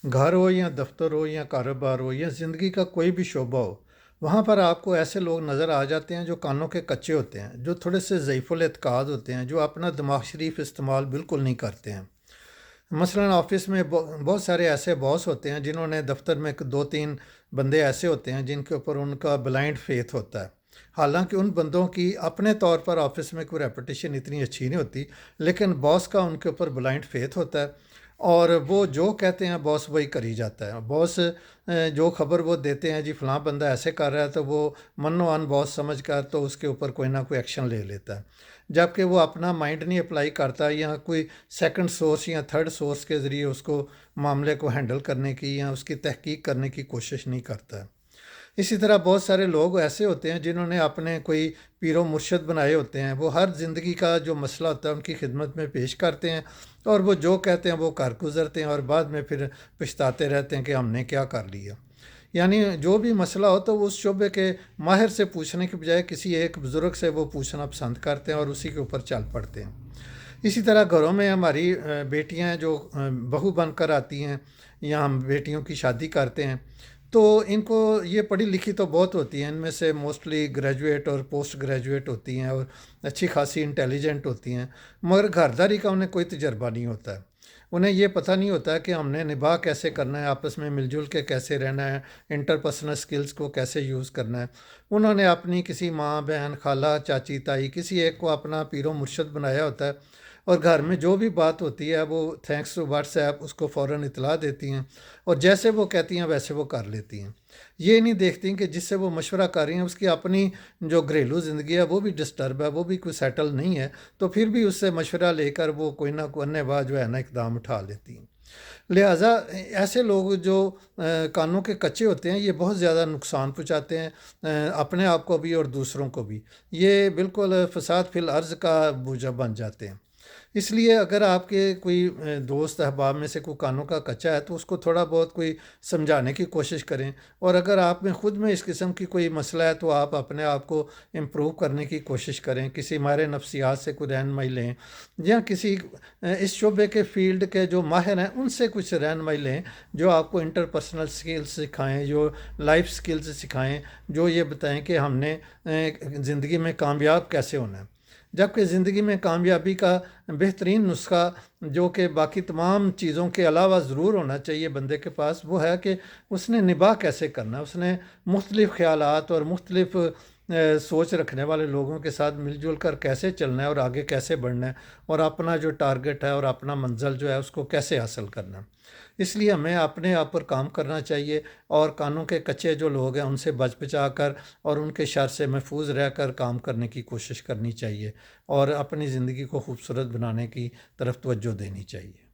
گھر ہو یا دفتر ہو یا کاروبار ہو یا زندگی کا کوئی بھی شعبہ ہو، وہاں پر آپ کو ایسے لوگ نظر آ جاتے ہیں جو کانوں کے کچے ہوتے ہیں، جو تھوڑے سے ضعیف الاعتقاد ہوتے ہیں، جو اپنا دماغ شریف استعمال بالکل نہیں کرتے ہیں۔ مثلاً آفس میں بہت سارے ایسے باس ہوتے ہیں جنہوں نے دفتر میں دو تین بندے ایسے ہوتے ہیں جن کے اوپر ان کا بلائنڈ فیتھ ہوتا ہے۔ حالانکہ ان بندوں کی اپنے طور پر آفس میں کوئی ریپوٹیشن اتنی اچھی نہیں ہوتی، لیکن باس کا ان کے اوپر بلائنڈ فیتھ ہوتا ہے، اور وہ جو کہتے ہیں باس وہی کری جاتا ہے۔ باس جو خبر وہ دیتے ہیں جی فلاں بندہ ایسے کر رہا ہے، تو وہ منو ان باس سمجھ کر تو اس کے اوپر کوئی نہ کوئی ایکشن لے لیتا ہے، جبکہ وہ اپنا مائنڈ نہیں اپلائی کرتا، یا کوئی سیکنڈ سورس یا تھرڈ سورس کے ذریعے اس کو معاملے کو ہینڈل کرنے کی یا اس کی تحقیق کرنے کی کوشش نہیں کرتا ہے۔ اسی طرح بہت سارے لوگ ایسے ہوتے ہیں جنہوں نے اپنے کوئی پیر و مرشد بنائے ہوتے ہیں، وہ ہر زندگی کا جو مسئلہ ہوتا ہے ان کی خدمت میں پیش کرتے ہیں، اور وہ جو کہتے ہیں وہ کر گزرتے ہیں، اور بعد میں پھر پچھتاتے رہتے ہیں کہ ہم نے کیا کر لیا۔ یعنی جو بھی مسئلہ ہو تو وہ اس شعبے کے ماہر سے پوچھنے کے بجائے کسی ایک بزرگ سے وہ پوچھنا پسند کرتے ہیں اور اسی کے اوپر چل پڑتے ہیں۔ اسی طرح گھروں میں ہماری بیٹیاں ہیں جو بہو بن کر آتی ہیں، یا ہم بیٹیوں کی شادی کرتے ہیں، تو ان کو یہ پڑھی لکھی تو بہت ہوتی ہیں، ان میں سے موسٹلی گریجویٹ اور پوسٹ گریجویٹ ہوتی ہیں اور اچھی خاصی انٹیلیجنٹ ہوتی ہیں، مگر گھرداری کا انہیں کوئی تجربہ نہیں ہوتا ہے۔ انہیں یہ پتہ نہیں ہوتا کہ ہم نے نباہ کیسے کرنا ہے، آپس میں مل جل کے کیسے رہنا ہے، انٹرپرسنل سکلز کو کیسے یوز کرنا ہے۔ انہوں نے اپنی کسی ماں بہن خالہ چاچی تائی کسی ایک کو اپنا پیر و مرشد بنایا ہوتا ہے، اور گھر میں جو بھی بات ہوتی ہے وہ تھینکس ٹو واٹس ایپ اس کو فوراً اطلاع دیتی ہیں، اور جیسے وہ کہتی ہیں ویسے وہ کر لیتی ہیں۔ یہ نہیں دیکھتی کہ جس سے وہ مشورہ کر رہی ہیں اس کی اپنی جو گھریلو زندگی ہے وہ بھی ڈسٹرب ہے، وہ بھی کوئی سیٹل نہیں ہے، تو پھر بھی اس سے مشورہ لے کر وہ کوئی نہ کوئی اننے بعد جو ہے نا اقدام اٹھا لیتی ہیں۔ لہٰذا ایسے لوگ جو کانوں کے کچے ہوتے ہیں یہ بہت زیادہ نقصان پہنچاتے ہیں، اپنے آپ کو بھی اور دوسروں کو بھی۔ یہ بالکل فساد فی الارض کا بوجھ بن جاتے ہیں۔ اس لیے اگر آپ کے کوئی دوست احباب میں سے کوئی کانوں کا کچا ہے تو اس کو تھوڑا بہت کوئی سمجھانے کی کوشش کریں، اور اگر آپ میں خود میں اس قسم کی کوئی مسئلہ ہے تو آپ اپنے آپ کو امپروو کرنے کی کوشش کریں، کسی ماہر نفسیات سے کوئی رہنمائی لیں، یا کسی اس شعبے کے فیلڈ کے جو ماہر ہیں ان سے کچھ رہنمائی لیں، جو آپ کو انٹرپرسنل سکلز سکھائیں، جو لائف سکلز سکھائیں، جو یہ بتائیں کہ ہم نے زندگی میں کامیاب کیسے ہونا ہے۔ جبکہ زندگی میں کامیابی کا بہترین نسخہ جو کہ باقی تمام چیزوں کے علاوہ ضرور ہونا چاہیے بندے کے پاس، وہ ہے کہ اس نے نباہ کیسے کرنا ہے، اس نے مختلف خیالات اور مختلف سوچ رکھنے والے لوگوں کے ساتھ مل جل کر کیسے چلنا ہے اور آگے کیسے بڑھنا ہے، اور اپنا جو ٹارگٹ ہے اور اپنا منزل جو ہے اس کو کیسے حاصل کرنا ہے۔ اس لیے ہمیں اپنے آپ پر کام کرنا چاہیے، اور کانوں کے کچے جو لوگ ہیں ان سے بچ بچا کر اور ان کے شر سے محفوظ رہ کر کام کرنے کی کوشش کرنی چاہیے، اور اپنی زندگی کو خوبصورت بنانے کی طرف توجہ دینی چاہیے۔